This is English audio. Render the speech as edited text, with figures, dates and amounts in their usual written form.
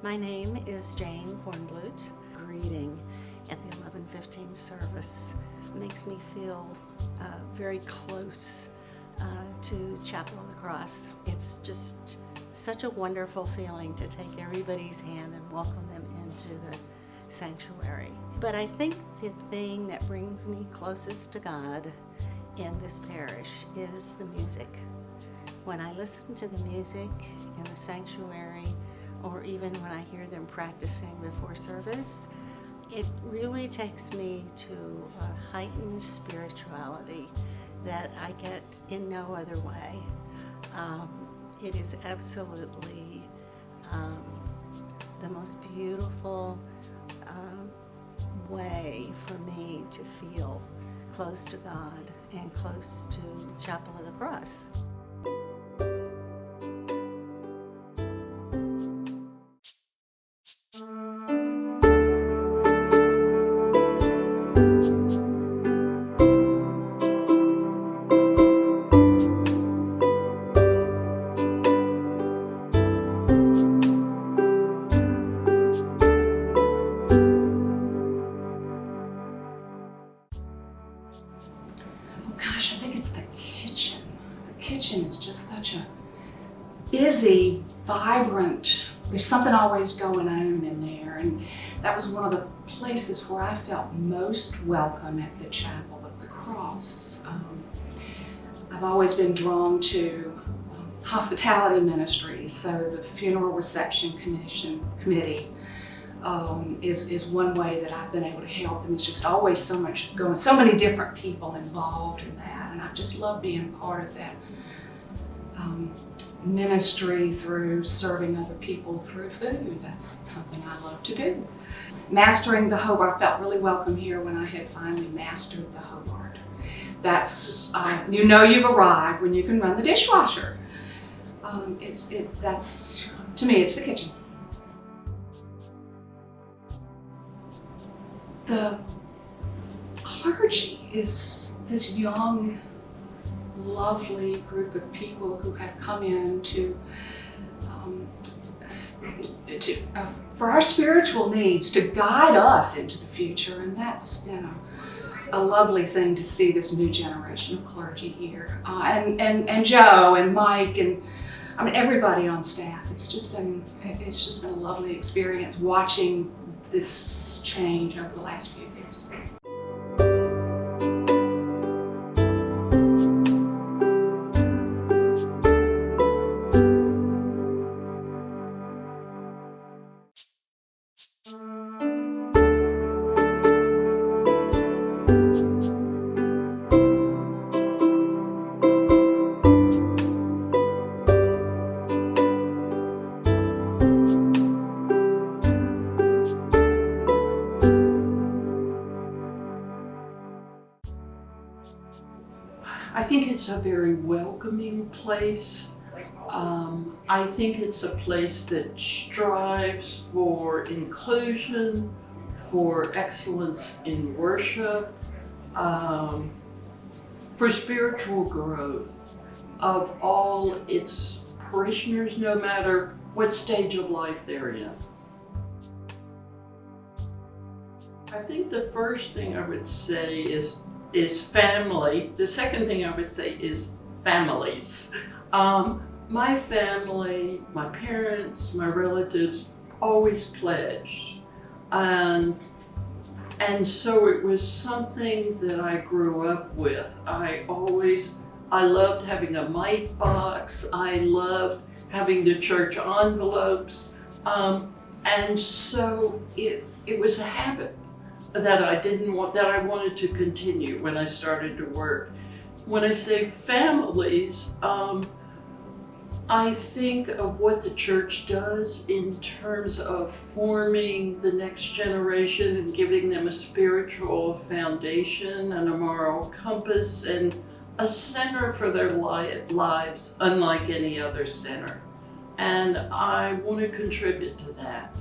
My name is Jane Kornblut. Greeting at the 11:15 service makes me feel very close to the Chapel of the Cross. It's just such a wonderful feeling to take everybody's hand and welcome them into the sanctuary. But I think the thing that brings me closest to God in this parish is the music. When I listen to the music in the sanctuary, or even when I hear them practicing before service, it really takes me to a heightened spirituality that I get in no other way. It is absolutely the most beautiful way for me to feel close to God and close to the Chapel of the Cross. Gosh, I think it's the kitchen. The kitchen is just such a busy, vibrant, there's something always going on in there. And that was one of the places where I felt most welcome at the Chapel of the Cross. I've always been drawn to hospitality ministries, so the funeral reception committee is one way that I've been able to help, and there's just always so much going, so many different people involved in that, and I've just loved being part of that ministry through serving other people through food. That's something I love to do. Mastering the Hobart, I felt really welcome here when I had finally mastered the Hobart. That's, you know you've arrived when you can run the dishwasher. That's, to me, it's the kitchen. The clergy is this young, lovely group of people who have come in for our spiritual needs, to guide us into the future, and that's a lovely thing to see this new generation of clergy here, and Joe and Mike and I mean everybody on staff. It's just been a lovely experience watching this change over the last few years. I think it's a very welcoming place. I think it's a place that strives for inclusion, for excellence in worship, for spiritual growth of all its parishioners, no matter what stage of life they're in. I think the first thing I would say is family. The second thing I would say is families. My family, my parents, my relatives always pledged. And so it was something that I grew up with. I loved having a mite box. I loved having the church envelopes. And so it was a habit that I wanted to continue when I started to work. When I say families, I think of what the church does in terms of forming the next generation and giving them a spiritual foundation and a moral compass and a center for their lives unlike any other center. And I want to contribute to that.